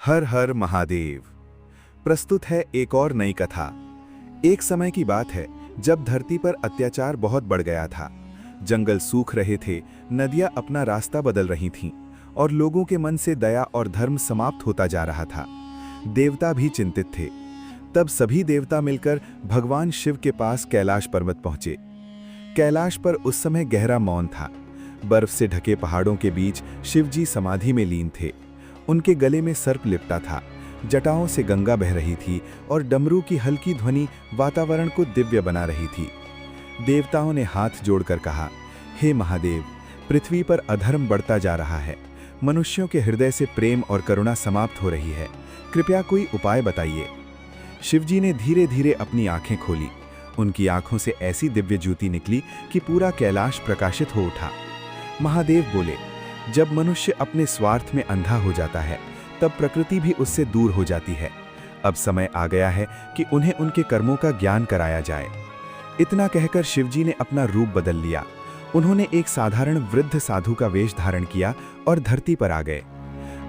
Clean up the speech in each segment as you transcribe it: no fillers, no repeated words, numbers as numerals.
हर हर महादेव। प्रस्तुत है एक और नई कथा। एक समय की बात है जब धरती पर अत्याचार बहुत बढ़ गया था। जंगल सूख रहे थे, नदियां अपना रास्ता बदल रही थीं और लोगों के मन से दया और धर्म समाप्त होता जा रहा था। देवता भी चिंतित थे। तब सभी देवता मिलकर भगवान शिव के पास कैलाश पर्वत पहुंचे। कैलाश पर उस समय गहरा मौन था। बर्फ से ढके पहाड़ों के बीच शिवजी समाधि में लीन थे। उनके गले में सर्प लिपटा था, जटाओं से गंगा बह रही थी और डमरू की हल्की ध्वनि वातावरण को दिव्य बना रही थी। देवताओं ने हाथ जोड़कर कहा, हे महादेव, पृथ्वी पर अधर्म बढ़ता जा रहा है। मनुष्यों के हृदय से प्रेम और करुणा समाप्त हो रही है। कृपया कोई उपाय बताइए। शिवजी ने धीरे धीरे अपनी आंखें खोली। उनकी आंखों से ऐसी दिव्य ज्योति निकली कि पूरा कैलाश प्रकाशित हो उठा। महादेव बोले, जब मनुष्य अपने स्वार्थ में अंधा हो जाता है तब प्रकृति भी उससे दूर हो जाती है। अब समय आ गया है कि उन्हें उनके कर्मों का ज्ञान कराया जाए। इतना कहकर शिवजी ने अपना रूप बदल लिया। उन्होंने एक साधारण वृद्ध साधु का वेश धारण किया और धरती पर आ गए।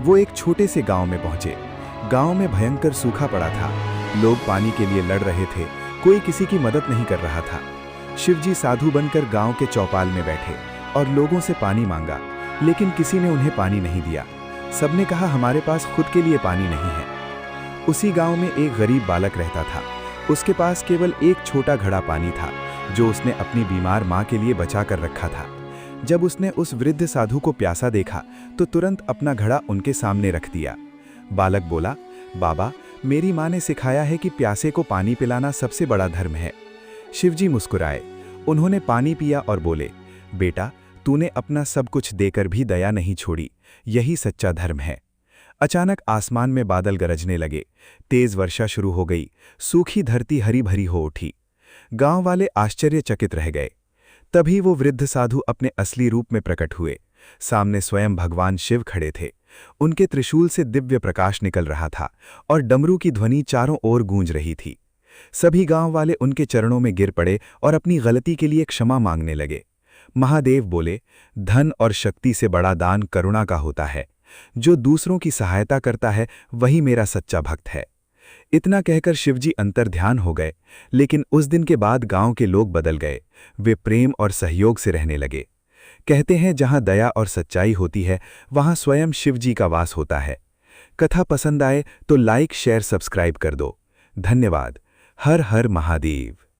वो एक छोटे से गांव में पहुंचे। गांव में भयंकर सूखा पड़ा था। लोग पानी के लिए लड़ रहे थे। कोई किसी की मदद नहीं कर रहा था। शिवजी साधु बनकर गांव के चौपाल में बैठे और लोगों से पानी मांगा, लेकिन किसी ने उन्हें पानी नहीं दिया। सबने कहा, हमारे पास खुद के लिए पानी नहीं है। उसी गांव में एक गरीब बालक रहता था। उसके पास केवल एक छोटा घड़ा पानी था जो उसने अपनी बीमार मां के लिए बचा कर रखा था। जब उसने उस वृद्ध साधु को प्यासा देखा तो तुरंत अपना घड़ा उनके सामने रख दिया। बालक बोला, बाबा, मेरी मां ने सिखाया है कि प्यासे को पानी पिलाना सबसे बड़ा धर्म है। शिवजी मुस्कुराए। उन्होंने पानी पिया और बोले, बेटा, तूने अपना सब कुछ देकर भी दया नहीं छोड़ी। यही सच्चा धर्म है। अचानक आसमान में बादल गरजने लगे। तेज वर्षा शुरू हो गई। सूखी धरती हरी भरी हो उठी। गांव वाले आश्चर्यचकित रह गए। तभी वो वृद्ध साधु अपने असली रूप में प्रकट हुए। सामने स्वयं भगवान शिव खड़े थे। उनके त्रिशूल से दिव्य प्रकाश निकल रहा था और डमरू की ध्वनि चारों ओर गूंज रही थी। सभी गांव वाले उनके चरणों में गिर पड़े और अपनी गलती के लिए क्षमा मांगने लगे। महादेव बोले, धन और शक्ति से बड़ा दान करुणा का होता है। जो दूसरों की सहायता करता है वही मेरा सच्चा भक्त है। इतना कहकर शिवजी अंतर्ध्यान हो गए। लेकिन उस दिन के बाद गांव के लोग बदल गए। वे प्रेम और सहयोग से रहने लगे। कहते हैं, जहां दया और सच्चाई होती है वहां स्वयं शिवजी का वास होता है। कथा पसंद आए तो लाइक, शेयर, सब्सक्राइब कर दो। धन्यवाद। हर हर महादेव।